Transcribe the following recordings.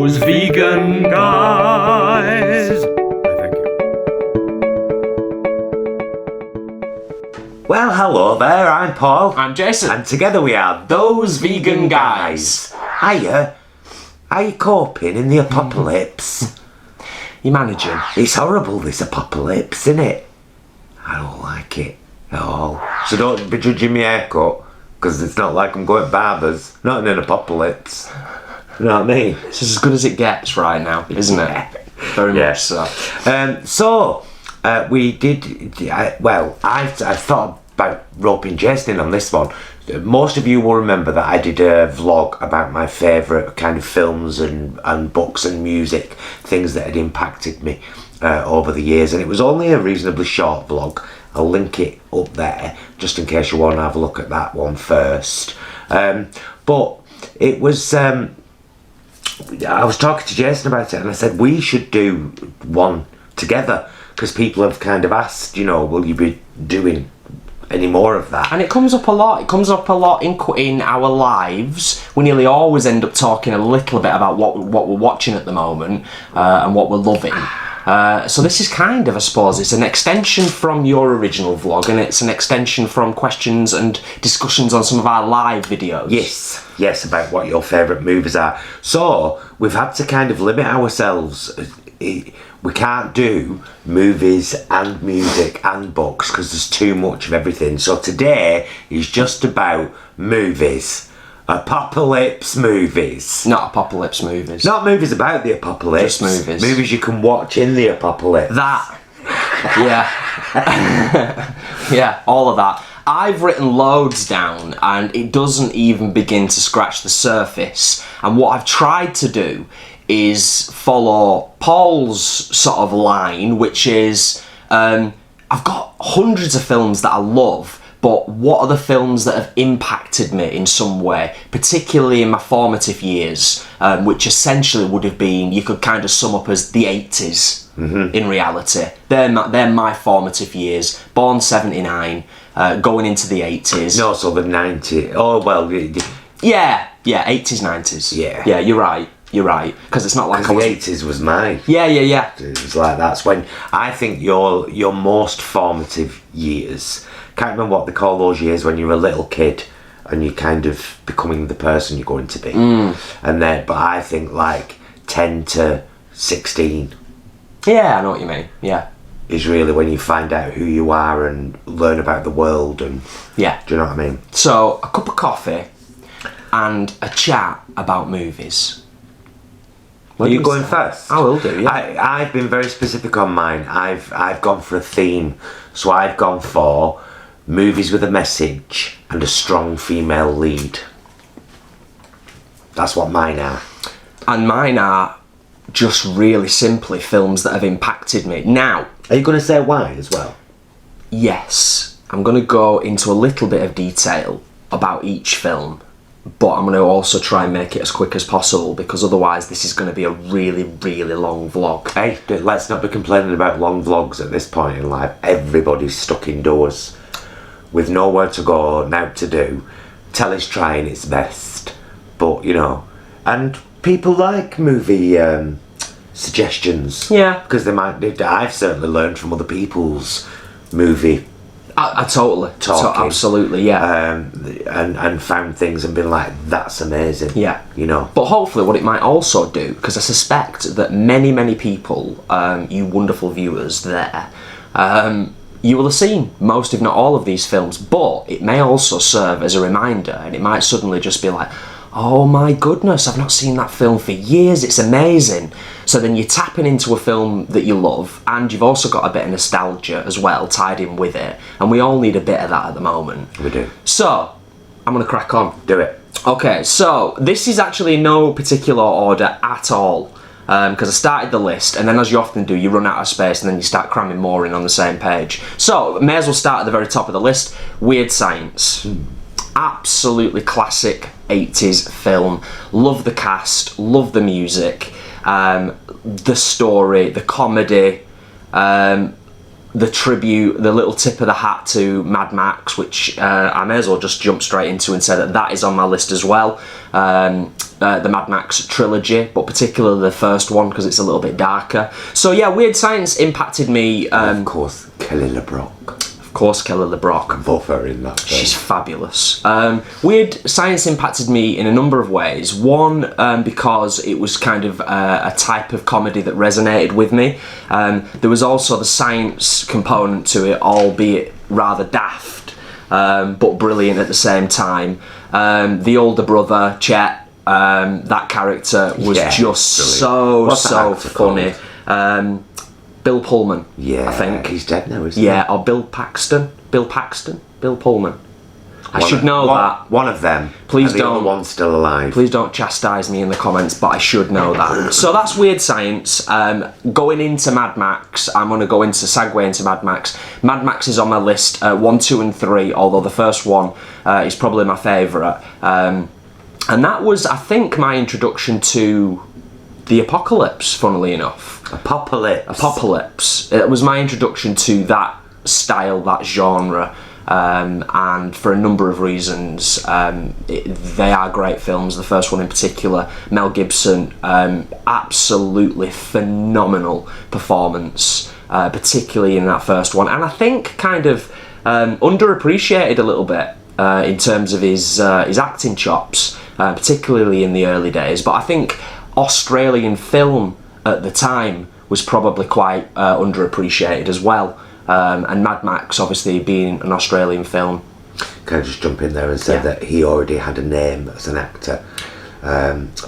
Those vegan guys. Thank you. Well, hello there, I'm Paul. I'm Jason. And together we are Those Vegan Guys. Hiya. How you coping in the apocalypse? You managing? It's horrible, this apocalypse, isn't it? I don't like it at all. So don't be judging my haircut, because it's not like I'm going to barbers. Not in an apocalypse. You know what I mean? It's as good as it gets right now, isn't it? Very much so. We did. I thought about roping Jason in on this one. Most of you will remember that I did a vlog about my favourite kind of films and books and music, things that had impacted me over the years, and it was only a reasonably short vlog. I'll link it up there just in case you want to have a look at that one first. But it was. I was talking to Jason about it, and I said we should do one together because people have kind of asked, will you be doing any more of that? And it comes up a lot. It comes up a lot in our lives. We nearly always end up talking a little bit about what we're watching at the moment and what we're loving. So this is kind of, I suppose, it's an extension from your original vlog, and it's an extension from questions and discussions on some of our live videos. Yes, about what your favourite movies are. So we've had to kind of limit ourselves. We can't do movies and music and books because there's too much of everything. So today is just about movies. Apocalypse movies. Not apocalypse movies. Not movies about the apocalypse. Just movies. Movies you can watch in the apocalypse. That. Yeah. Yeah, all of that. I've written loads down and it doesn't even begin to scratch the surface. And what I've tried to do is follow Paul's sort of line, which is I've got hundreds of films that I love, but what are the films that have impacted me in some way, particularly in my formative years, which essentially would have been, you could kind of sum up as the 80s in reality. They're my formative years, born 79, going into the 80s. No, so the 90s. Oh, well. Yeah, 80s, 90s. Yeah, you're right, because it's not like the 80s was mine. Yeah. It was like, that's when I think your most formative years. Can't remember what they call those years when you're a little kid and you're kind of becoming the person you're going to be. And then, but I think like 10 to 16. Yeah, I know what you mean. Yeah. Is really when you find out who you are and learn about the world and. Yeah. Do you know what I mean? So a cup of coffee and a chat about movies. Are you going first? I will do, yeah. I've been very specific on mine. I've gone for a theme. So I've gone for movies with a message and a strong female lead. That's what mine are. And mine are just really simply films that have impacted me. Now, are you going to say why as well? Yes. I'm going to go into a little bit of detail about each film, but I'm going to also try and make it as quick as possible because otherwise this is going to be a really, really long vlog. Hey, let's not be complaining about long vlogs at this point in life. Everybody's stuck indoors with nowhere to go, now to do. Telly's trying its best, but and people like movie suggestions. Yeah. Because I've certainly learned from other people's movie. I totally. Talking. Absolutely, yeah. And found things and been like, that's amazing. Yeah. But hopefully what it might also do, because I suspect that many people, you wonderful viewers there, you will have seen most, if not all, of these films, but it may also serve as a reminder, and it might suddenly just be like, oh my goodness, I've not seen that film for years, it's amazing. So then you're tapping into a film that you love, and you've also got a bit of nostalgia as well tied in with it, and we all need a bit of that at the moment. We do. So, I'm going to crack on. Do it. Okay, so this is actually in no particular order at all, because I started the list, and then as you often do, you run out of space and then you start cramming more in on the same page. So, may as well start at the very top of the list. Weird Science. Absolutely classic 80s film. Love the cast, love the music, the story, the comedy. the tribute, the little tip of the hat to Mad Max, which I may as well just jump straight into and say that that is on my list as well. The Mad Max trilogy, but particularly the first one because it's a little bit darker. So yeah, Weird Science impacted me. Of course, Kelly LeBrock. Of course, Kelly LeBrock. Both are in that film. She's fabulous. Weird Science impacted me in a number of ways. One, because it was kind of a type of comedy that resonated with me. There was also the science component to it, albeit rather daft, but brilliant at the same time. The older brother, Chet, that character was just brilliant. so funny. Bill Pullman, Yeah, I think. he's dead now, isn't he? Yeah, or Bill Paxton, Bill Pullman. I should know that. One of them. Please and the don't. other one's still alive. Please don't chastise me in the comments, but I should know that. So that's Weird Science. Going into Mad Max, I'm going to segue into Mad Max. Mad Max is on my list, 1, 2 and 3, although the first one is probably my favourite. And that was, I think, my introduction to the apocalypse, funnily enough. Apocalypse. It was my introduction to that style, that genre. And for a number of reasons, they are great films. The first one in particular, Mel Gibson, absolutely phenomenal performance, particularly in that first one, and I think kind of underappreciated a little bit in terms of his acting chops, particularly in the early days. But I think Australian film at the time was probably quite underappreciated as well. And Mad Max, obviously being an Australian film. Can I just jump in there and say that he already had a name as an actor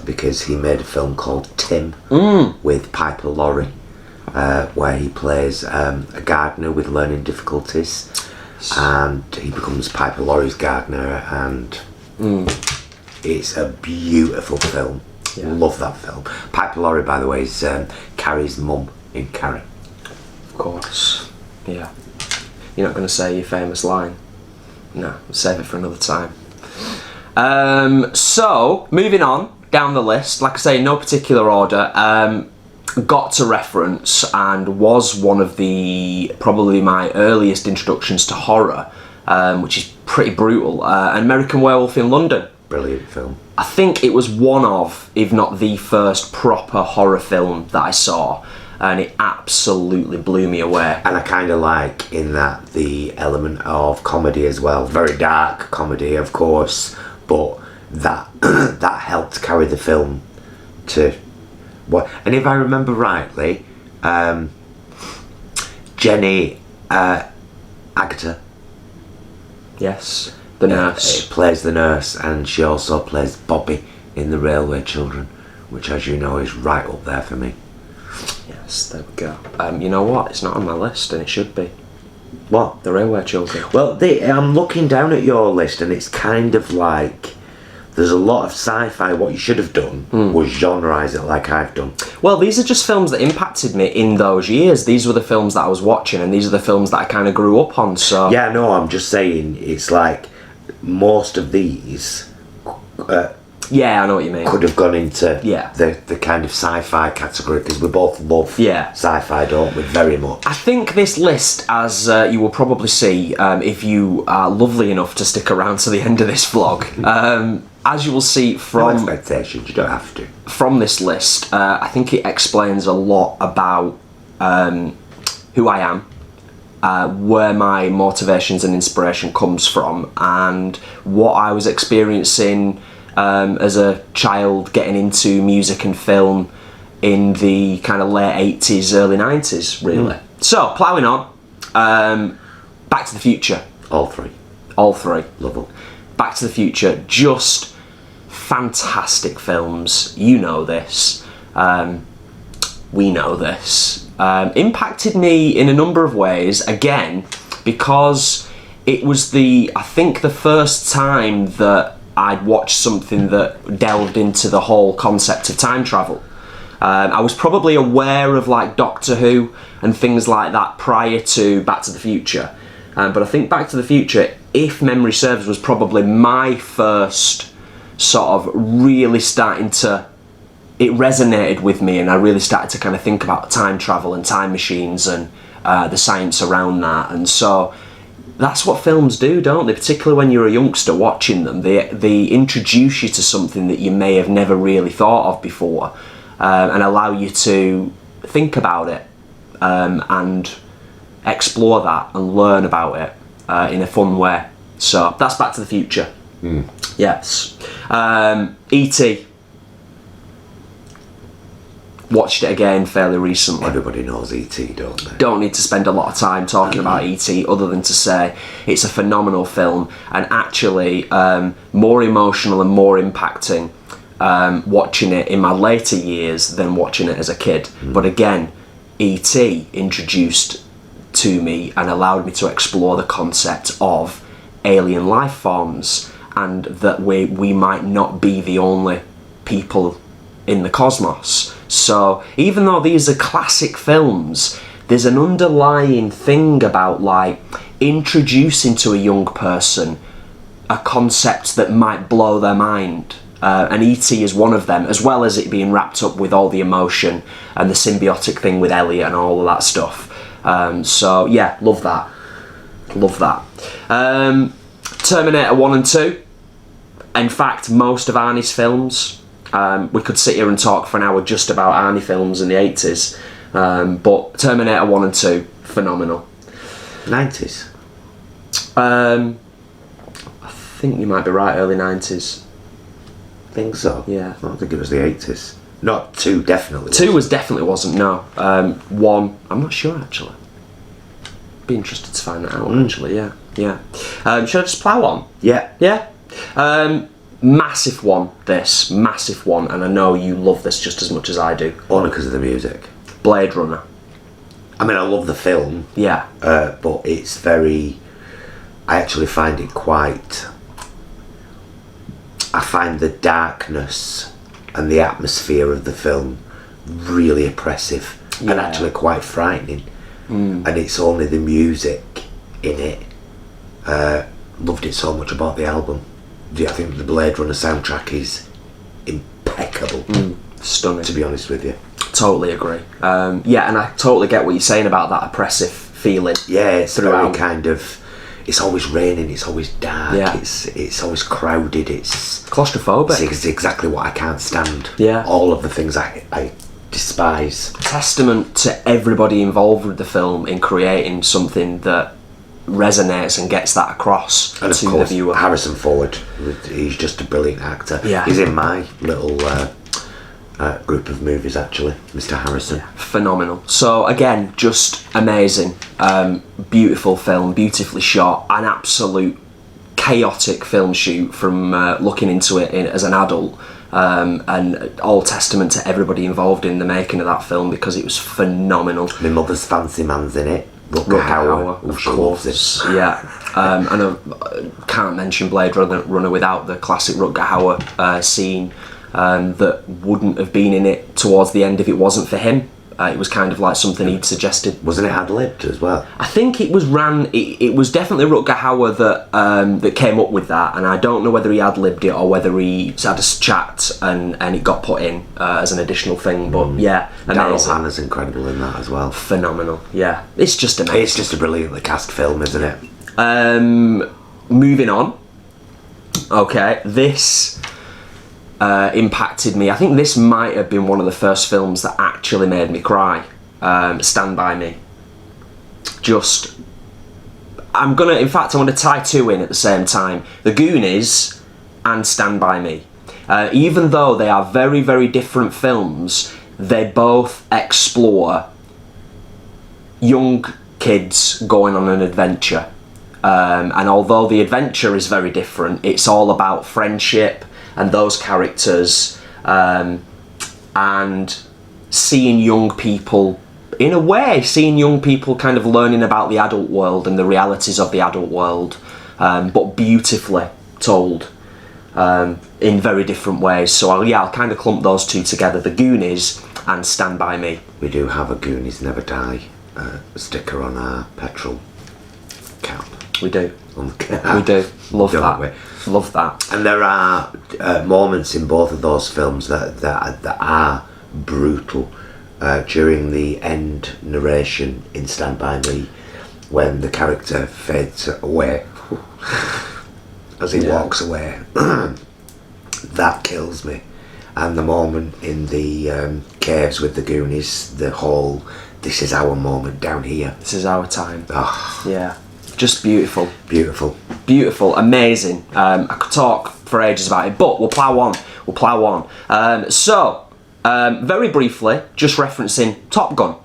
because he made a film called Tim with Piper Laurie, where he plays a gardener with learning difficulties, and he becomes Piper Laurie's gardener, and it's a beautiful film. Yeah. Love that film. Piper Laurie, by the way, is Carrie's mum in Carrie. Of course. Yeah. You're not going to say your famous line? No, save it for another time. So, moving on down the list, like I say, in no particular order, got to reference and was one of probably my earliest introductions to horror, which is pretty brutal, An American Werewolf in London. Brilliant film. I think it was one of, if not the first proper horror film that I saw, and it absolutely blew me away. And I kind of like in that the element of comedy as well. Very dark comedy, of course, but that that helped carry the film to what. And if I remember rightly, Jenny Agutter. Yes, the nurse. Plays the nurse, and she also plays Bobby in The Railway Children, which, as you know, is right up there for me. Yes, there we go. You know what? It's not on my list, and it should be. What? The Railway Children. Well, I'm looking down at your list, and it's kind of like there's a lot of sci-fi. What you should have done was genreise it like I've done. Well, these are just films that impacted me in those years. These were the films that I was watching, and these are the films that I kind of grew up on. So yeah, no, I'm just saying it's like most of these. Yeah, I know what you mean. Could have gone into the kind of sci-fi category because we both love sci-fi, don't we? Very much. I think this list, as you will probably see if you are lovely enough to stick around to the end of this vlog, as you will see from... No expectations, you don't have to. From this list, I think it explains a lot about who I am, where my motivations and inspiration comes from, and what I was experiencing as a child getting into music and film in the kind of late 80s, early 90s, really. So, ploughing on, Back to the Future. All three. Love them. Back to the Future, just fantastic films. You know this. We know this. Impacted me in a number of ways, again, because it was I think the first time that I'd watched something that delved into the whole concept of time travel. I was probably aware of like Doctor Who and things like that prior to Back to the Future. But I think Back to the Future, if memory serves, was probably my first sort of really starting to it resonated with me, and I really started to kind of think about time travel and time machines and the science around that. And so that's what films do, don't they? Particularly when you're a youngster watching them, they introduce you to something that you may have never really thought of before, and allow you to think about it and explore that and learn about it in a fun way. So that's Back to the Future. Yes. E.T. Watched it again fairly recently. Everybody knows E.T., don't they? Don't need to spend a lot of time talking about E.T. other than to say it's a phenomenal film, and actually more emotional and more impacting watching it in my later years than watching it as a kid. But again, E.T. introduced to me and allowed me to explore the concept of alien life forms, and that we might not be the only people in the cosmos. So even though these are classic films, there's an underlying thing about like introducing to a young person a concept that might blow their mind, and E.T. is one of them, as well as it being wrapped up with all the emotion and the symbiotic thing with Elliot and all of that stuff. So yeah, love that. Terminator 1 and 2. In fact, most of Arnie's films. We could sit here and talk for an hour just about Arnie films in the 80s, but Terminator 1 and 2, phenomenal. 90s? I think you might be right, early 90s. Think so? Yeah. I don't think it was the 80s. Not 2, definitely. 2 definitely wasn't, no. 1, I'm not sure actually. Be interested to find that out actually, yeah. Should I just plough on? Yeah. Yeah? Massive one, and I know you love this just as much as I do. Only because of the music. Blade Runner. I mean, I love the film. Yeah. But it's very... I actually find it quite... I find the darkness and the atmosphere of the film really oppressive and actually quite frightening. And it's only the music in it. Loved it so much about the album. I think the Blade Runner soundtrack is impeccable. Stunning. To be honest with you. Totally agree. Yeah, and I totally get what you're saying about that oppressive feeling. Yeah, it's throughout. very kind of... It's always raining, it's always dark, Yeah. it's always crowded, it's Claustrophobic. exactly what I can't stand. Yeah. All of the things I despise. Testament to everybody involved with the film in creating something that resonates and gets that across And of to course, the viewer. Harrison Ford, he's just a brilliant actor. Yeah. He's in my little group of movies, actually, Mr. Harrison. Phenomenal. So again, just amazing. Beautiful film, beautifully shot, an absolute chaotic film shoot from looking into it as an adult, and all testament to everybody involved in the making of that film, because it was phenomenal. My mother's fancy man's in it. Rutger Hauer, of course. Yeah. And I can't mention Blade Runner without the classic Rutger Hauer scene that wouldn't have been in it towards the end if it wasn't for him. It was kind of like something he'd suggested. Wasn't it ad-libbed as well? I think it was it was definitely Rutger Hauer that came up with that, and I don't know whether he ad-libbed it or whether he had a chat and it got put in as an additional thing, but yeah, Daryl amazing. Hannah's incredible in that as well. Phenomenal, yeah. It's just amazing. It's just a brilliantly cast film, isn't it? Moving on. Okay, this impacted me. I think this might have been one of the first films that actually made me cry. Stand By Me. I'm gonna tie two in at the same time. The Goonies and Stand By Me. Even though they are very, very different films, they both explore young kids going on an adventure. And although the adventure is very different, it's all about friendship and those characters, and seeing young people, in a way, kind of learning about the adult world and the realities of the adult world, but beautifully told in very different ways. So I'll kind of clump those two together, the Goonies and Stand By Me. We do have a Goonies Never Die sticker on our petrol cap. We do. On the cap. We do. Love Don't that. we? Love that. And there are moments in both of those films that are brutal. During the end narration in Stand By Me, when the character fades away as he walks away, that kills me. And the moment in the caves with the Goonies, the whole "this is our moment down here, This is our time." Oh, Yeah, just beautiful. beautiful. Amazing. I could talk for ages about it, but we'll plough on. Very briefly, just referencing Top Gun.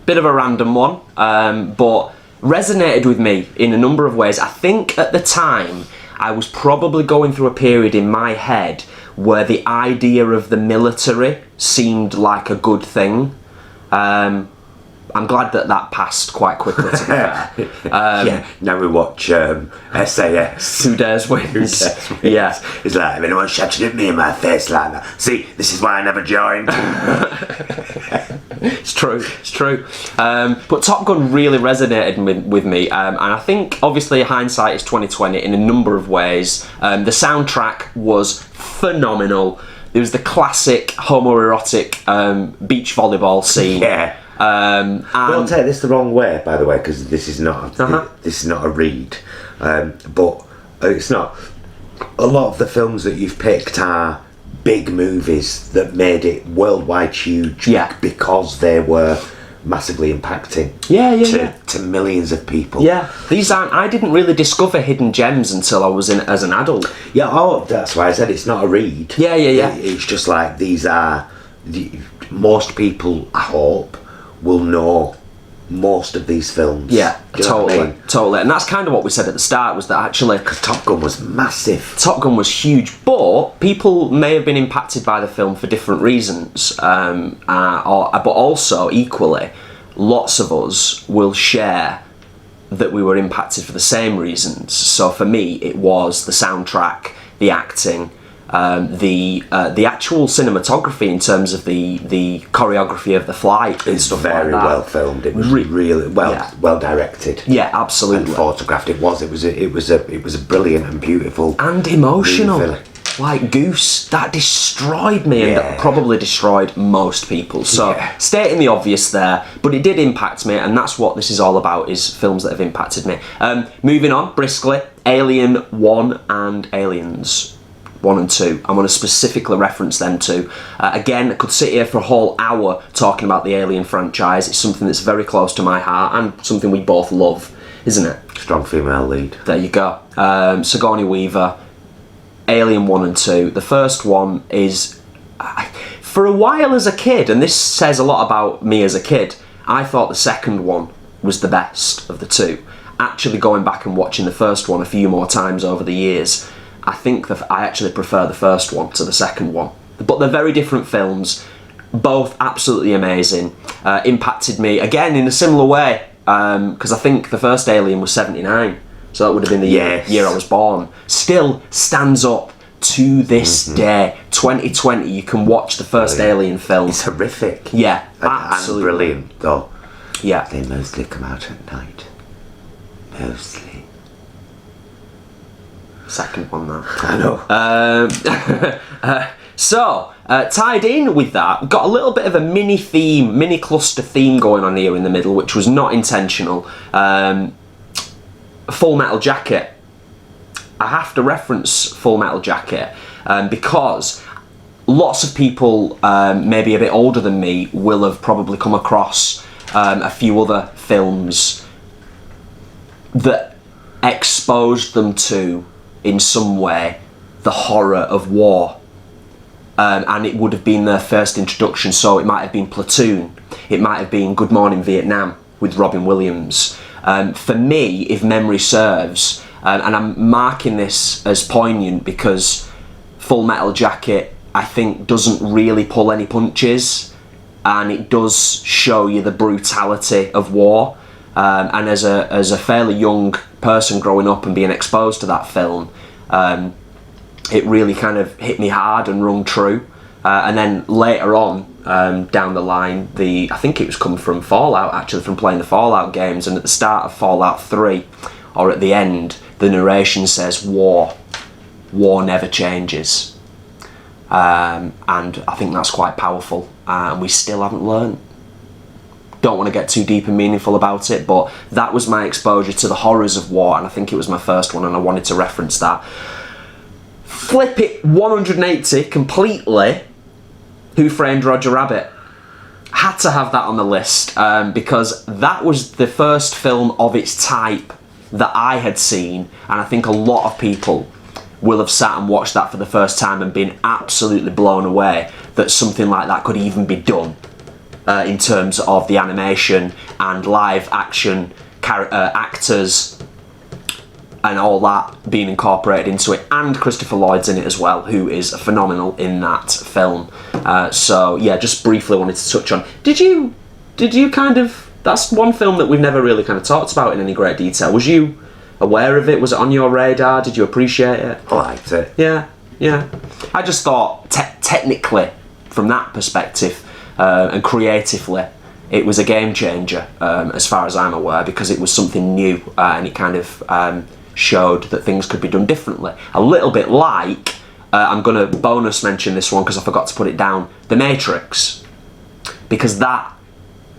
Bit of a random one, but resonated with me in a number of ways. I think at the time, I was probably going through a period in my head where the idea of the military seemed like a good thing. I'm glad that passed quite quickly, to be fair. Yeah, now we watch SAS. Who Dares Wins. Yeah. It's like, if anyone shouted at me in my face like that, see, this is why I never joined. It's true. But Top Gun really resonated with me, and I think obviously hindsight is 2020 in a number of ways. The soundtrack was phenomenal. There was the classic homoerotic beach volleyball scene. Yeah. Don't take this the wrong way, by the way, because this is not a read, but it's not. A lot of the films that you've picked are big movies that made it worldwide huge, because they were massively impacting to millions of people. Yeah, these aren't. I didn't really discover hidden gems until I was as an adult. Yeah, that's why I said it's not a read. Yeah. It's just like these are. Most people, I hope, will know most of these films. Yeah, Do you know what I mean? totally. And that's kind of what we said at the start, was that actually Top Gun was massive. Top Gun was huge, but people may have been impacted by the film for different reasons. But also, equally, lots of us will share that we were impacted for the same reasons. So for me, it was the soundtrack, the acting, the actual cinematography in terms of the choreography of the flight and stuff very like that. well filmed. It was really well directed. Yeah, absolutely. And photographed. It was a brilliant and beautiful and emotional. movie. Like Goose, that destroyed me and probably destroyed most people. So stating the obvious there, but it did impact me, and that's what this is all about, is films that have impacted me. Moving on briskly, Alien 1 and Aliens 1 and 2. I'm going to specifically reference them two. Again, I could sit here for a whole hour talking about the Alien franchise. It's something that's very close to my heart and something we both love, isn't it? Strong female lead. There you go. Sigourney Weaver, Alien 1 and 2. The first one is... For a while as a kid, and this says a lot about me as a kid, I thought the second one was the best of the two. Actually going back and watching the first one a few more times over the years, I think that I actually prefer the first one to the second one. But they're very different films, both absolutely amazing. Impacted me, again, in a similar way, because I think the first Alien was 79, so that would have been the year I was born. Still stands up to this day. 2020, you can watch the first Alien film. It's horrific. Yeah, And absolutely. brilliant, though. Yeah. They mostly come out at night. Mostly. Second one, though. I know. So, tied in with that, we've got a little bit of a mini cluster theme going on here in the middle, which was not intentional. Full Metal Jacket. I have to reference Full Metal Jacket because lots of people, maybe a bit older than me, will have probably come across a few other films that exposed them to, in some way, the horror of war. And it would have been their first introduction, so it might have been Platoon, it might have been Good Morning Vietnam with Robin Williams. For me, if memory serves, and I'm marking this as poignant because Full Metal Jacket, I think, doesn't really pull any punches, and it does show you the brutality of war. And as a fairly young person growing up and being exposed to that film, it really kind of hit me hard and rung true. And then later on, down the line, I think it was coming from Fallout, actually, from playing the Fallout games, and at the start of Fallout 3, or at the end, the narration says war. war never changes. And I think that's quite powerful, and we still haven't learned. Don't want to get too deep and meaningful about it, but that was my exposure to the horrors of war, and I think it was my first one, and I wanted to reference that. Flip it 180 completely. Who Framed Roger Rabbit? Had to have that on the list, because that was the first film of its type that I had seen, and I think a lot of people will have sat and watched that for the first time and been absolutely blown away that something like that could even be done. In terms of the animation and live action actors and all that being incorporated into it, and Christopher Lloyd's in it as well, who is phenomenal in that film. So yeah, just briefly wanted to touch on. Did you kind of? That's one film that we've never really kind of talked about in any great detail. Was you aware of it? Was it on your radar? Did you appreciate it? I liked it. Yeah. I just thought technically, from that perspective. And creatively, it was a game changer, as far as I'm aware, because it was something new, and it kind of showed that things could be done differently. A little bit like, I'm going to bonus mention this one because I forgot to put it down, The Matrix, because that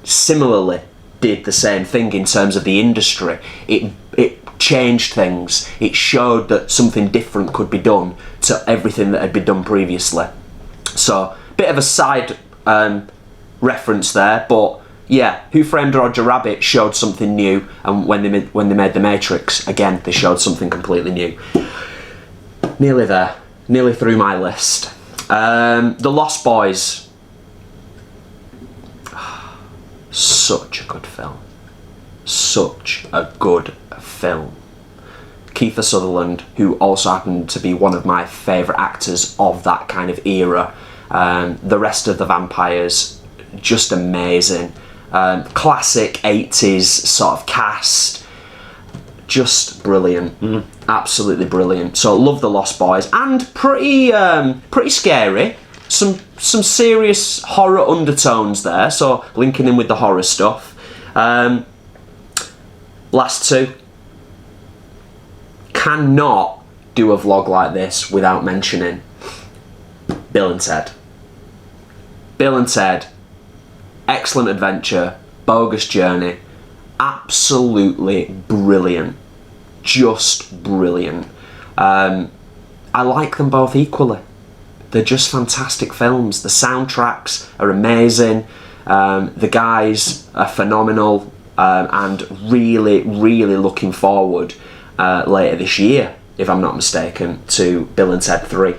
similarly did the same thing in terms of the industry. It changed things. It showed that something different could be done to everything that had been done previously. So, bit of a side reference there, but yeah, Who Framed Roger Rabbit showed something new, and when they made The Matrix, again, they showed something completely new. Nearly there, nearly through my list. The Lost Boys. Such a good film. Such a good film. Kiefer Sutherland, who also happened to be one of my favourite actors of that kind of era. The rest of the vampires, just amazing. Classic 80s sort of cast, just brilliant. Absolutely brilliant. So love The Lost Boys, and pretty scary. Some serious horror undertones there, so linking in with the horror stuff. Last two. Cannot do a vlog like this without mentioning Bill and Ted. Bill and Ted, excellent adventure, bogus journey, absolutely brilliant, just brilliant. I like them both equally. They're just fantastic films. The soundtracks are amazing, the guys are phenomenal, and really looking forward later this year, if I'm not mistaken, to Bill and Ted 3.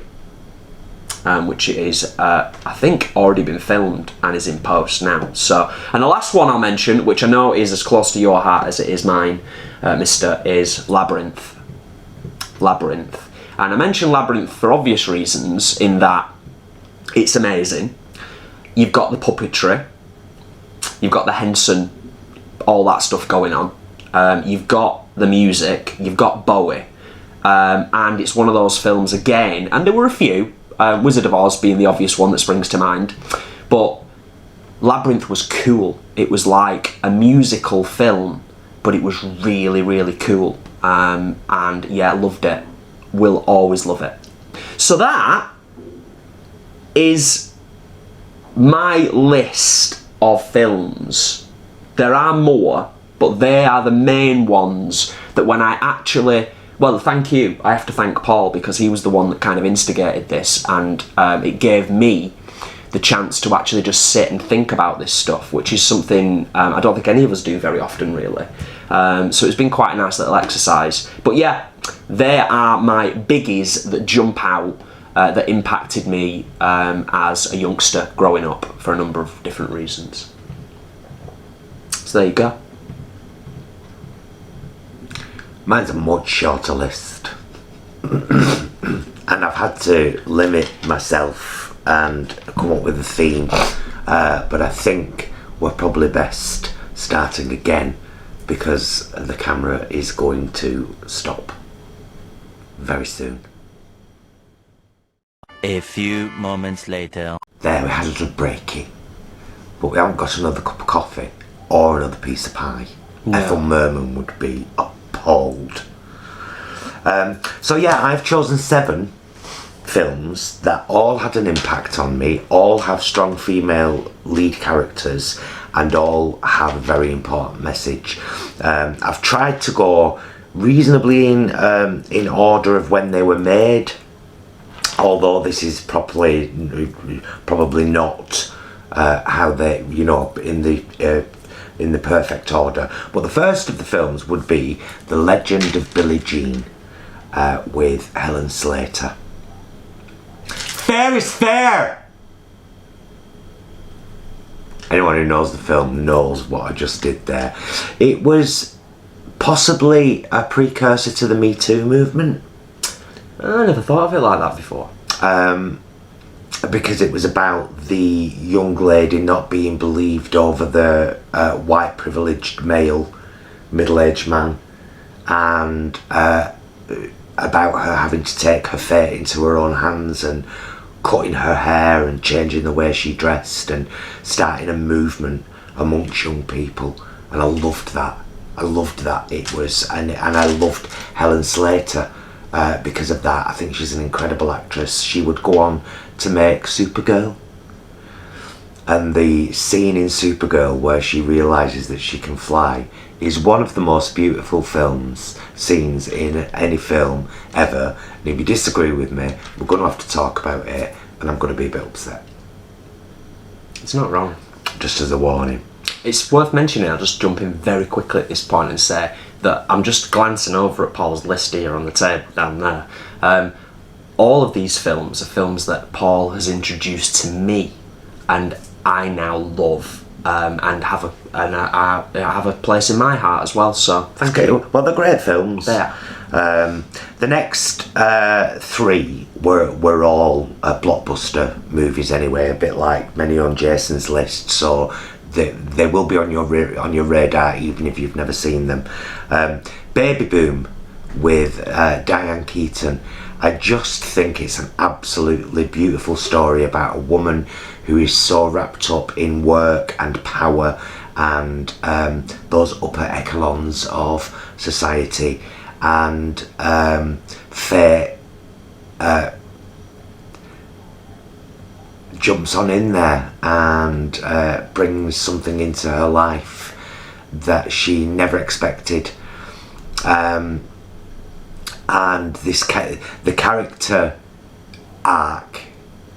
Which is, I think, already been filmed and is in post now. So, and the last one I'll mention, which I know is as close to your heart as it is mine, Mister, is Labyrinth. Labyrinth. And I mention Labyrinth for obvious reasons, in that it's amazing. You've got the puppetry, you've got the Henson, all that stuff going on. You've got the music, you've got Bowie, and it's one of those films again, and there were a few, Wizard of Oz being the obvious one that springs to mind, but Labyrinth was cool. It was like a musical film, but it was really cool, and yeah, loved it. Will always love it. So that is my list of films. There are more, but they are the main ones that when I actually... Well, thank you. I have to thank Paul, because he was the one that kind of instigated this, and it gave me the chance to actually just sit and think about this stuff, which is something I don't think any of us do very often, really. So it's been quite a nice little exercise. But yeah, they are my biggies that jump out, that impacted me as a youngster growing up for a number of different reasons. So there you go. Mine's a much shorter list. And I've had to limit myself and come up with a theme. But I think we're probably best starting again, because the camera is going to stop very soon. A few moments later. There, we had a little breaky, but we haven't got another cup of coffee or another piece of pie. No. Ethel Merman would be appalled. So yeah, I've chosen 7 films that all had an impact on me, all have strong female lead characters, and all have a very important message. I've tried to go reasonably in order of when they were made, although this is probably not how they, in the perfect order. But the first of the films would be The Legend of Billie Jean with Helen Slater. Fair is fair! Anyone who knows the film knows what I just did there. It was possibly a precursor to the Me Too movement. I never thought of it like that before. Because it was about the young lady not being believed over the white privileged male middle-aged man, and about her having to take her fate into her own hands and cutting her hair and changing the way she dressed and starting a movement amongst young people. And I loved that. It was, and I loved Helen Slater because of that. I think she's an incredible actress. She would go on to make Supergirl, and the scene in Supergirl where she realises that she can fly is one of the most beautiful scenes in any film ever. And if you disagree with me, we're going to have to talk about it, and I'm going to be a bit upset. It's not wrong. Just as a warning. It's worth mentioning, I'll just jump in very quickly at this point and say that I'm just glancing over at Paul's list here on the table down there. All of these films are films that Paul has introduced to me, and I now love, and have a place in my heart as well. So thank you. Well, they're great films. Yeah. The next 3 were all blockbuster movies anyway, a bit like many on Jason's list. So they will be on your radar even if you've never seen them. Baby Boom with Diane Keaton. I just think it's an absolutely beautiful story about a woman who is so wrapped up in work and power and those upper echelons of society, and fate jumps on in there and brings something into her life that she never expected. And the character arc,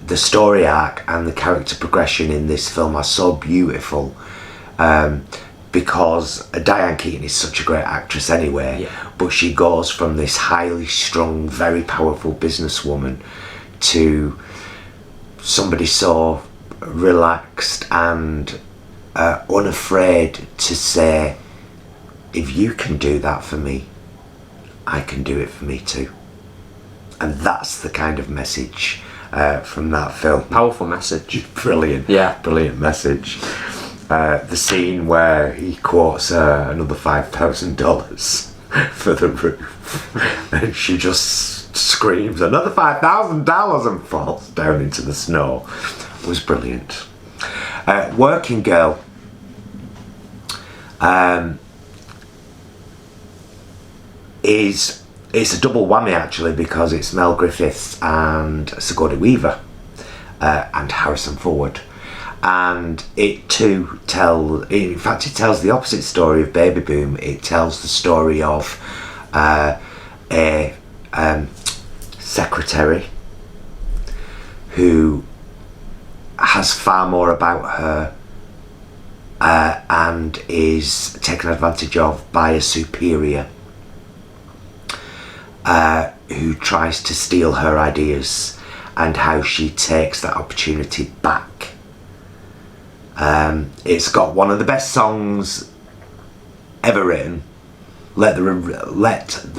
the story arc, and the character progression in this film are so beautiful, because Diane Keaton is such a great actress anyway. Yeah. But she goes from this highly strung, very powerful businesswoman to somebody so relaxed and unafraid to say, if you can do that for me, I can do it for me too. And that's the kind of message from that film. Powerful message. Brilliant. Yeah. Brilliant message. The scene where he quotes another $5,000 for the roof, and she just screams another $5,000 and falls down into the snow, was brilliant. Working Girl. It's a double whammy actually, because it's Mel Griffiths and Sigourney Weaver and Harrison Ford, and it too tells the opposite story of Baby Boom. It tells the story of a secretary who has far more about her and is taken advantage of by a superior who tries to steal her ideas, and how she takes that opportunity back. It's got one of the best songs ever written, Let the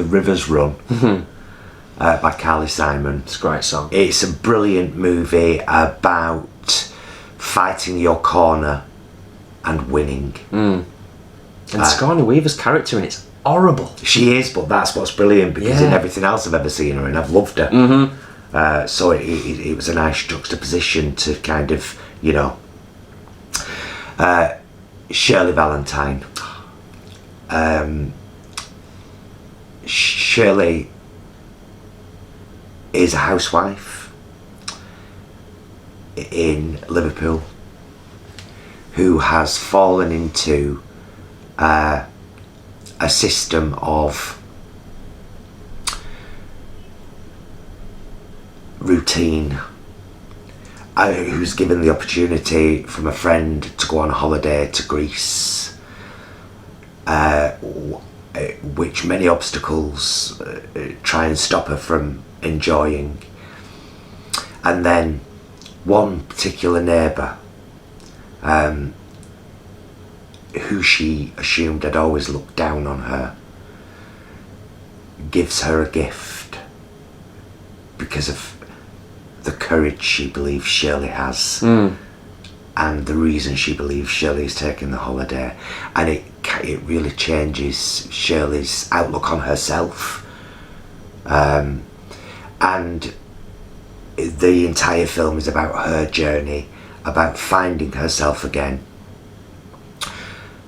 Rivers Run, by Carly Simon. It's a great song. It's a brilliant movie about fighting your corner and winning. And Sigourney Weaver's character in it's horrible. She is, but that's what's brilliant, because in everything else I've ever seen her in, I've loved her. So it was a nice juxtaposition to kind of, Shirley Valentine. Shirley is a housewife in Liverpool who has fallen into a system of routine, who's given the opportunity from a friend to go on holiday to Greece, which many obstacles try and stop her from enjoying. And then one particular neighbour, who she assumed had always looked down on her, gives her a gift because of the courage she believes Shirley has, and the reason she believes Shirley's taking the holiday, and it really changes Shirley's outlook on herself, and the entire film is about her journey, about finding herself again,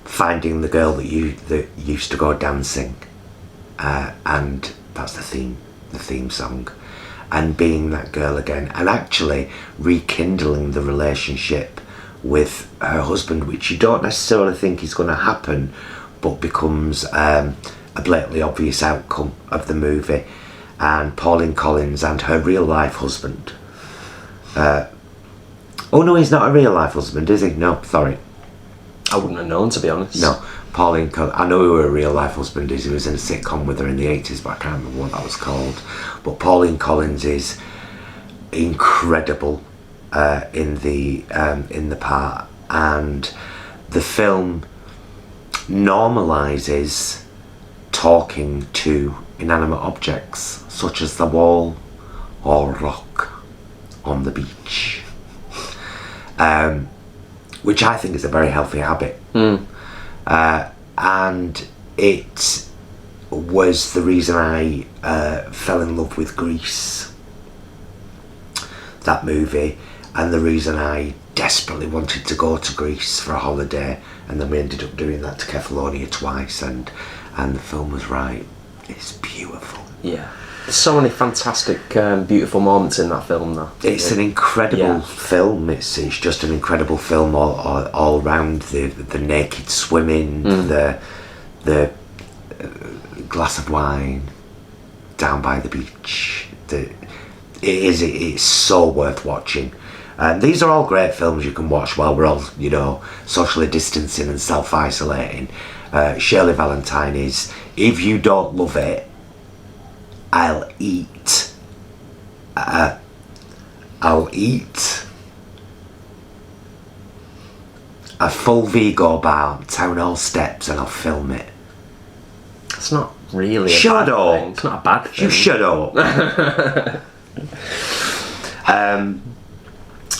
finding the girl that used to go dancing, and that's the theme song, and being that girl again, and actually rekindling the relationship with her husband, which you don't necessarily think is going to happen, but becomes a blatantly obvious outcome of the movie. And Pauline Collins and her real life husband, oh no, he's not a real life husband, is he? No, sorry, I wouldn't have known, to be honest. no, Pauline Collins, I know who her real life husband is. He was in a sitcom with her in the 80s, but I can't remember what that was called. But Pauline Collins is incredible in the part, and the film normalises talking to inanimate objects such as the wall or rock on the beach, which I think is a very healthy habit. And it was the reason I fell in love with Grease, that movie, and the reason I desperately wanted to go to Greece for a holiday, and then we ended up doing that to Kefalonia twice, and the film was right. It's beautiful. Yeah. There's so many fantastic, beautiful moments in that film, though. It's an incredible film. It's just an incredible film all round. The naked swimming, the glass of wine down by the beach. It's so worth watching. These are all great films you can watch while we're all, socially distancing and self-isolating. Shirley Valentine is, if you don't love it, I'll eat a full Vigo bar, Town Hall steps, and I'll film it. It's not really Shut a bad up. thing. It's not a bad thing. You shut up.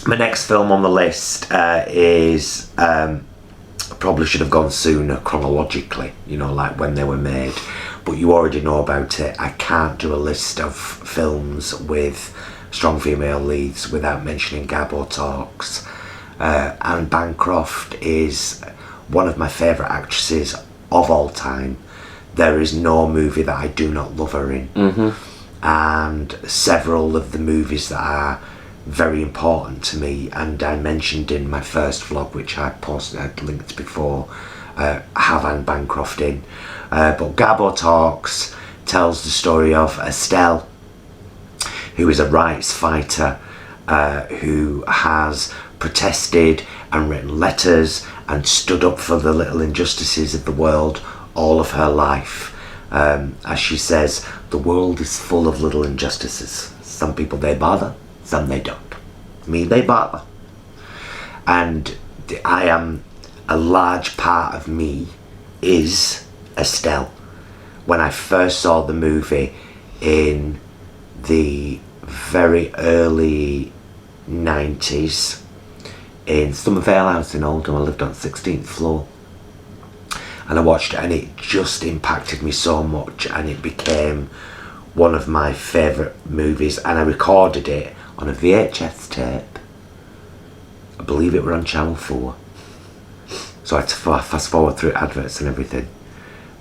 My next film on the list is, probably should have gone sooner chronologically, like when they were made, but you already know about it. I can't do a list of films with strong female leads without mentioning Gabor Talks. Anne Bancroft is one of my favourite actresses of all time. There is no movie that I do not love her in. And several of the movies that are very important to me, and I mentioned in my first vlog, which I'd linked before, have Anne Bancroft in. But Gabor Talks tells the story of Estelle, who is a rights fighter, who has protested and written letters and stood up for the little injustices of the world all of her life. As she says, the world is full of little injustices. Some people they bother, some they don't. Me, they bother. And a large part of me is Estelle. When I first saw the movie in the very early 90s in Somervale House in Oldham, I lived on 16th floor, and I watched it, and it just impacted me so much, and it became one of my favourite movies, and I recorded it on a VHS tape. I believe it were on Channel 4, so I had to fast forward through adverts and everything.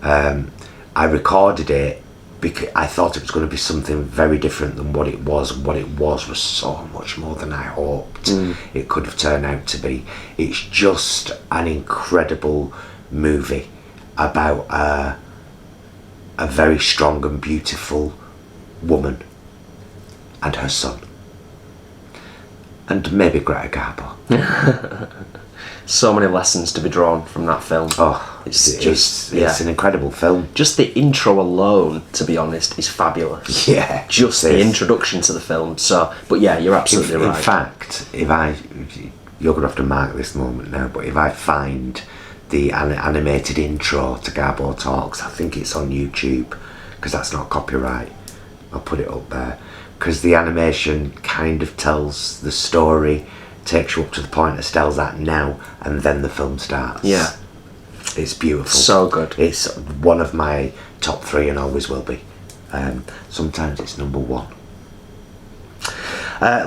I recorded it because I thought it was going to be something very different than what it was, and what it was so much more than I hoped it could have turned out to be. It's just an incredible movie about a very strong and beautiful woman and her son, and maybe Greta Garbo. So many lessons to be drawn from that film. Oh, it's an incredible film. Just the intro alone, to be honest, is fabulous. Yeah, just the introduction to the film. So, but yeah, you're absolutely right. In fact, you're gonna have to mark this moment now, but if I find the animated intro to Garbo Talks, I think it's on YouTube, because that's not copyright. I'll put it up there, because the animation kind of tells the story, takes you up to the point Estelle's at now, and then the film starts. Yeah. It's beautiful. So good. It's one of my top 3 and always will be. Sometimes it's number 1.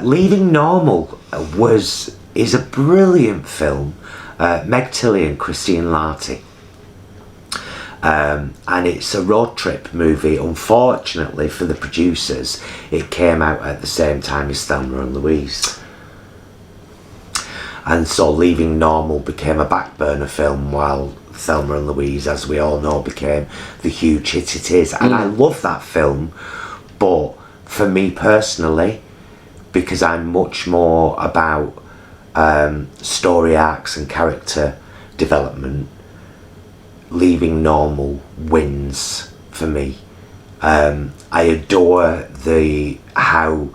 Leaving Normal is a brilliant film. Meg Tilly and Christine Larty. And it's a road trip movie. Unfortunately for the producers, it came out at the same time as Thelma and Louise. And so Leaving Normal became a back burner film, while Thelma and Louise, as we all know, became the huge hit it is. And I love that film, but for me personally, because I'm much more about story arcs and character development, Leaving Normal wins for me. I adore how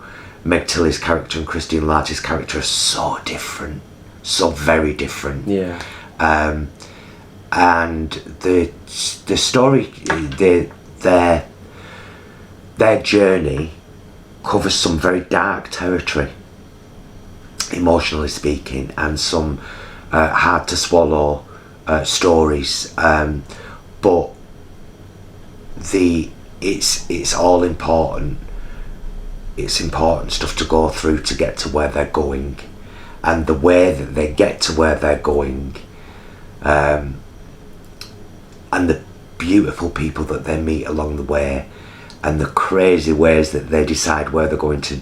Meg Tilly's character and Christine Larty's character are so different. So very different. Yeah. And the story, their journey covers some very dark territory, emotionally speaking, and some hard to swallow stories. But it's all important. It's important stuff to go through to get to where they're going. And the way that they get to where they're going, and the beautiful people that they meet along the way, and the crazy ways that they decide where they're going to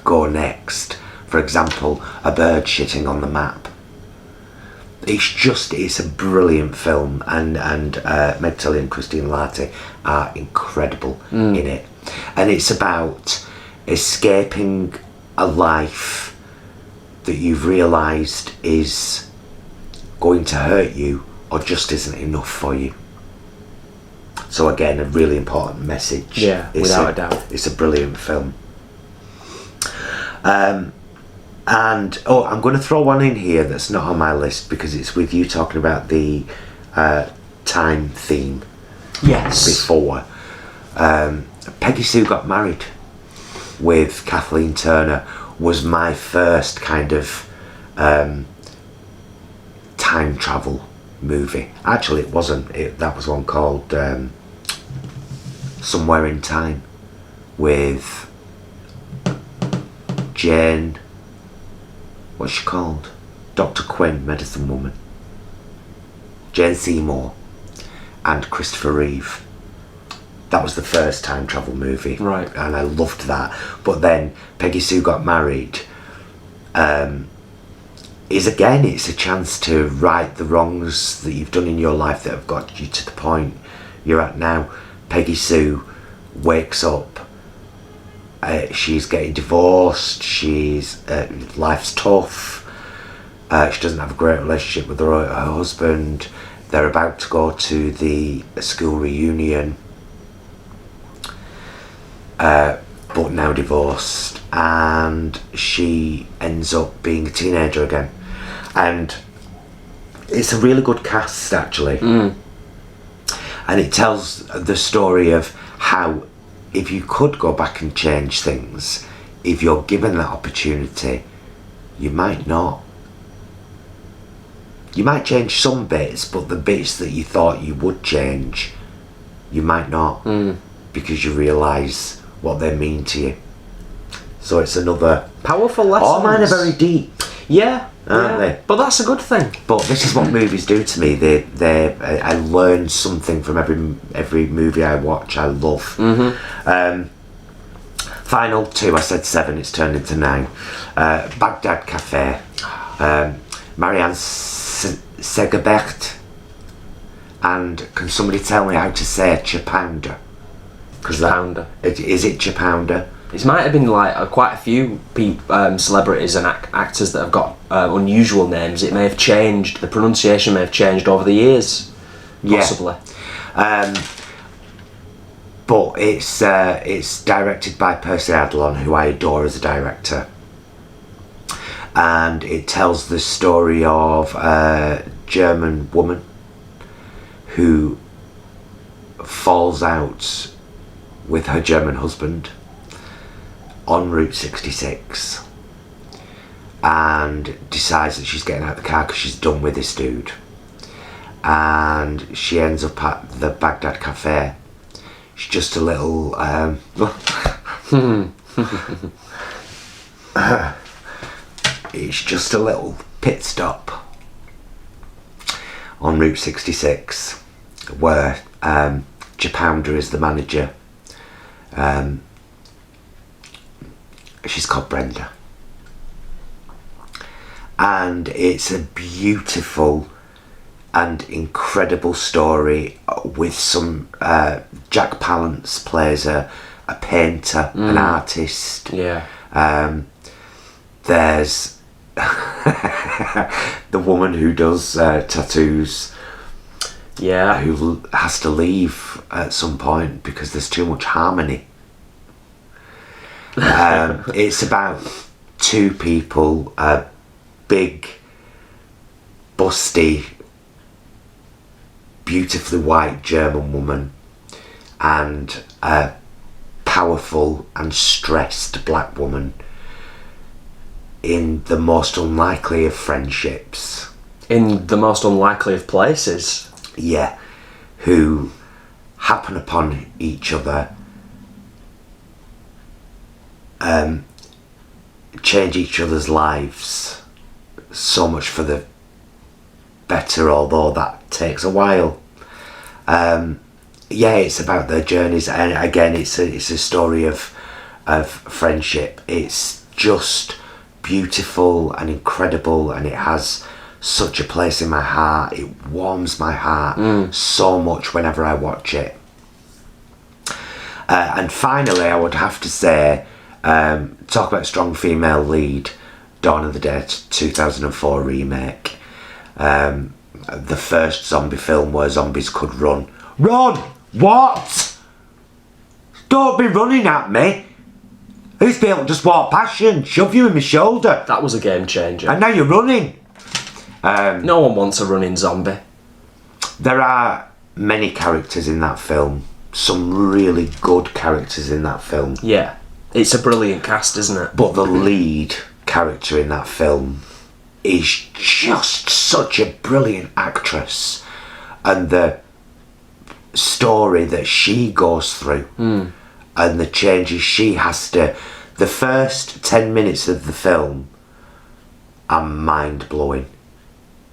go next. For example, a bird shitting on the map. It's a brilliant film, and Meg Tilly and Christine Larty are incredible in it. And it's about escaping a life that you've realised is going to hurt you or just isn't enough for you. So again, a really important message. Yeah, without a doubt. It's a brilliant film. And I'm going to throw one in here that's not on my list, because it's with you talking about the time theme. Yes. Before. Peggy Sue Got Married with Kathleen Turner was my first kind of time travel movie. Actually, it wasn't. That was one called Somewhere in Time with Jane, what's she called? Dr. Quinn, Medicine Woman, Jane Seymour, and Christopher Reeve. That was the first time travel movie, right? And I loved that. But then Peggy Sue Got Married it's a chance to right the wrongs that you've done in your life that have got you to the point you're at now. Peggy Sue wakes up. She's getting divorced. Life's tough. She doesn't have a great relationship with her husband. They're about to go to the school reunion. But now divorced, and she ends up being a teenager again. And it's a really good cast, actually. And it tells the story of how, if you could go back and change things, if you're given that opportunity, you might not. You might change some bits, but the bits that you thought you would change, you might not, because you realise what they mean to you. So it's another powerful lesson. All mine are very deep. Yeah, aren't they? But that's a good thing. But this is what movies do to me. I learn something from every movie I watch. I love. Final 2. I said 7. It's turned into 9. Baghdad Cafe. Marianne Segebrecht. And can somebody tell me how to say Chapounder? Chapounder. Is it Chapounder? It might have been like quite a few celebrities and actors that have got unusual names. It may have changed. The pronunciation may have changed over the years. Possibly. Yeah. But it's directed by Percy Adlon, who I adore as a director. And it tells the story of a German woman who falls out with her German husband on Route 66 and decides that she's getting out of the car because she's done with this dude. And she ends up at the Baghdad Cafe. She's just a little it's just a little pit stop on Route 66 where Japounder is the manager. She's called Brenda, and it's a beautiful and incredible story with some Jack Palance plays a painter, an artist. Yeah. There's the woman who does tattoos, Yeah. who has to leave at some point because there's too much harmony. It's about two people, a big, busty, beautifully white German woman and a powerful and stressed black woman in the most unlikely of friendships. In the most unlikely of places. Yeah, who happen upon each other, change each other's lives so much for the better, although that takes a while. Yeah, it's about their journeys, and again, it's a story of friendship. It's just beautiful and incredible, and it has such a place in my heart. It warms my heart so much whenever I watch it. And finally, I would have to say, talk about strong female lead, Dawn of the Dead 2004 remake. The first zombie film where zombies could run. Run! What? Don't be running at me! Who's be able to just walk past you and shove you in my shoulder? That was a game changer. And now you're running. No one wants a running zombie. There are many characters in that film. Some really good characters in that film. Yeah. It's a brilliant cast, isn't it? But the lead character in that film is just such a brilliant actress. And the story that she goes through and the changes she has to... The first 10 minutes of the film are mind-blowing.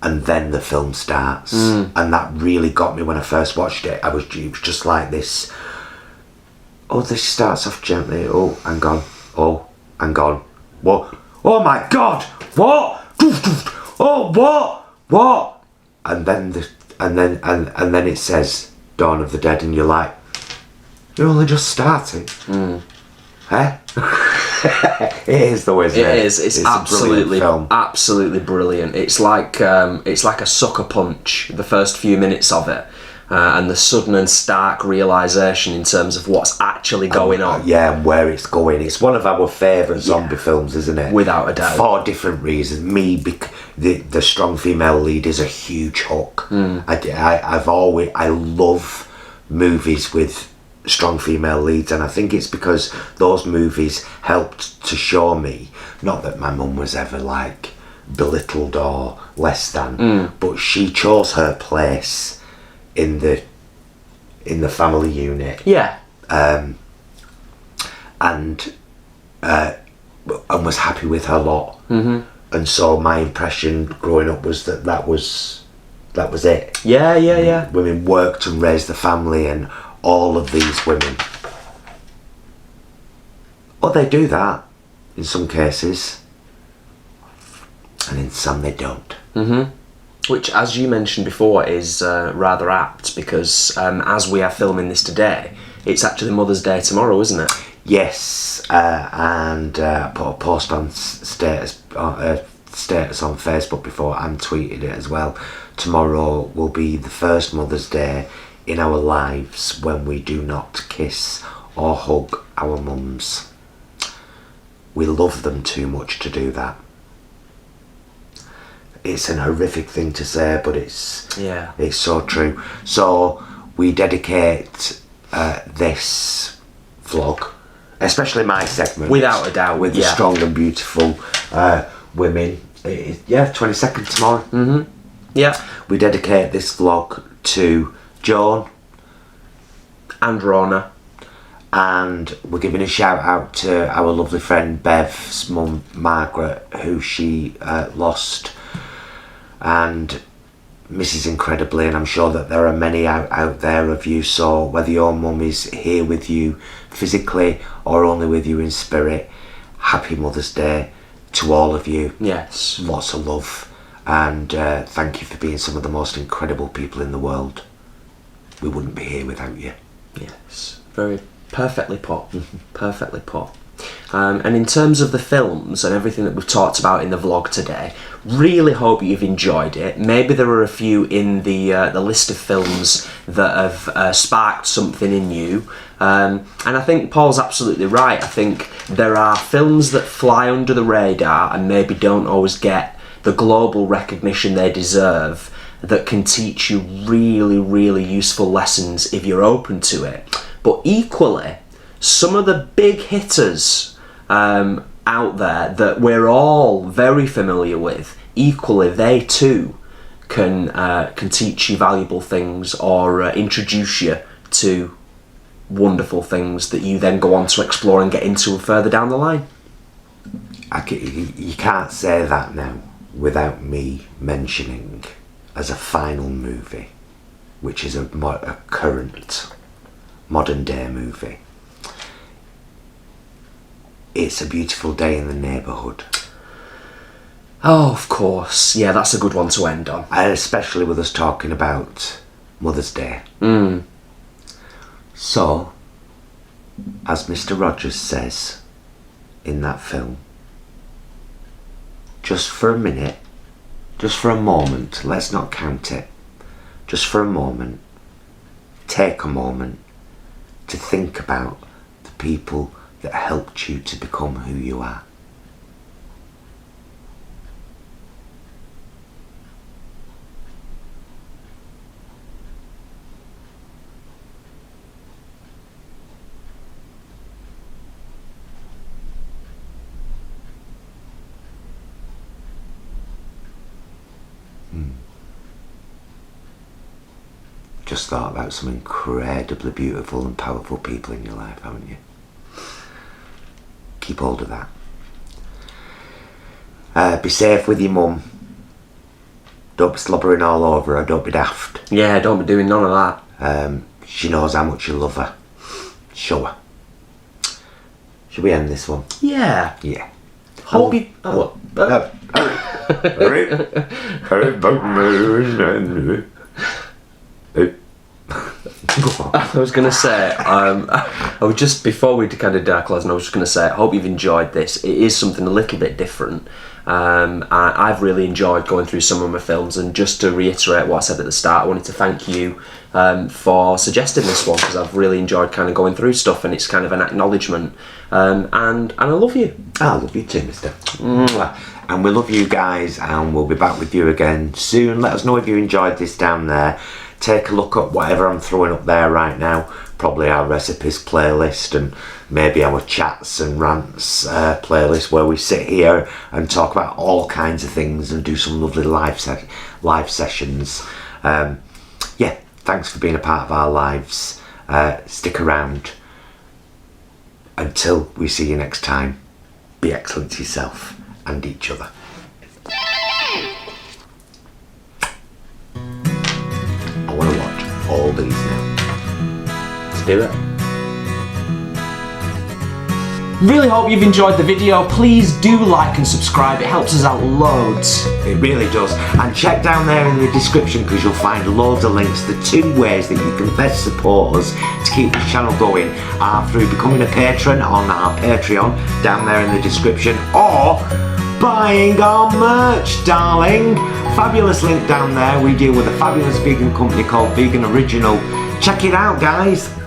And then the film starts. And that really got me when I first watched it. It was just like this... Oh, this starts off gently. Oh, and gone. Oh, and gone. What? Oh my God! What? Oh, what? And then it says Dawn of the Dead, and you're like, you're only just starting. Eh? It is though, isn't it? It is. It's absolutely, film. absolutely brilliant. It's like a sucker punch. The first few minutes of it, and the sudden and stark realization in terms of what's actually going on. Yeah, and where it's going. It's one of our favourite zombie films, isn't it? Without a doubt. For different reasons. The strong female lead is a huge hook. I love movies with strong female leads, and I think it's because those movies helped to show me, not that my mum was ever like belittled or less than, but she chose her place in the family unit. Yeah. And was happy with her lot. and so my impression growing up was that was it. Yeah. Women worked and raised the family, and all of these women, well, they do that in some cases, and in some they don't. Which, as you mentioned before, is rather apt, because as we are filming this today, it's actually Mother's Day tomorrow, isn't it? Yes, and I put a post on status on Facebook before, and tweeted it as well. Tomorrow will be the first Mother's Day in our lives when we do not kiss or hug our mums. We love them too much to do that. It's an horrific thing to say, but it's so true. So we dedicate this vlog, especially my segment, without a doubt, with the strong and beautiful women. 22nd tomorrow. Yeah. We dedicate this vlog to Joan and Rona, and we're giving a shout out to our lovely friend Bev's mum Margaret, who she lost and misses incredibly, and I'm sure that there are many out there of you. So whether your mum is here with you physically or only with you in spirit, happy Mother's Day to all of you. Yes. Lots of love, and thank you for being some of the most incredible people in the world. We wouldn't be here without you. Yes, very perfectly put. Perfectly put. And in terms of the films and everything that we've talked about in the vlog today, really hope you've enjoyed it. Maybe there are a few in the list of films that have sparked something in you. And I think Paul's absolutely right. I think there are films that fly under the radar and maybe don't always get the global recognition they deserve, that can teach you really, really useful lessons if you're open to it. But equally, some of the big hitters out there that we're all very familiar with, equally they too can teach you valuable things, or introduce you to wonderful things that you then go on to explore and get into further down the line. You can't say that now without me mentioning, as a final movie, which is a current modern day movie, It's a Beautiful Day in the Neighbourhood. Oh, of course. Yeah, that's a good one to end on. And especially with us talking about Mother's Day. So, as Mr. Rogers says in that film, just for a minute, just for a moment, let's not count it, just for a moment, take a moment to think about the people that helped you to become who you are. Just thought about some incredibly beautiful and powerful people in your life, haven't you? Keep hold of that. Be safe with your mum. Don't be slobbering all over her, don't be daft. Yeah, don't be doing none of that. She knows how much you love her. Show her. Should we end this one? Yeah. Yeah. Hope you... Oh, what? I was going to say, I was just, before we kind of close, and I was just going to say, I hope you've enjoyed this. It is something a little bit different. I've really enjoyed going through some of my films, and just to reiterate what I said at the start, I wanted to thank you for suggesting this one, because I've really enjoyed kind of going through stuff, and it's kind of an acknowledgement. And I love you. I love you too, mister. And we love you guys, and we'll be back with you again soon. Let us know if you enjoyed this down there. Take a look at whatever I'm throwing up there right now. Probably our recipes playlist, and maybe our chats and rants playlist, where we sit here and talk about all kinds of things and do some lovely live sessions. Yeah, thanks for being a part of our lives. Stick around. Until we see you next time, be excellent to yourself and each other. all these now. Let's do it. Really hope you've enjoyed the video. Please do like and subscribe, it helps us out loads. It really does. And check down there in the description because you'll find loads of links. The 2 ways that you can best support us to keep this channel going are through becoming a patron on our Patreon down there in the description, or buying our merch, darling. Fabulous link down there. We deal with a fabulous vegan company called Vegan Original. Check it out, guys.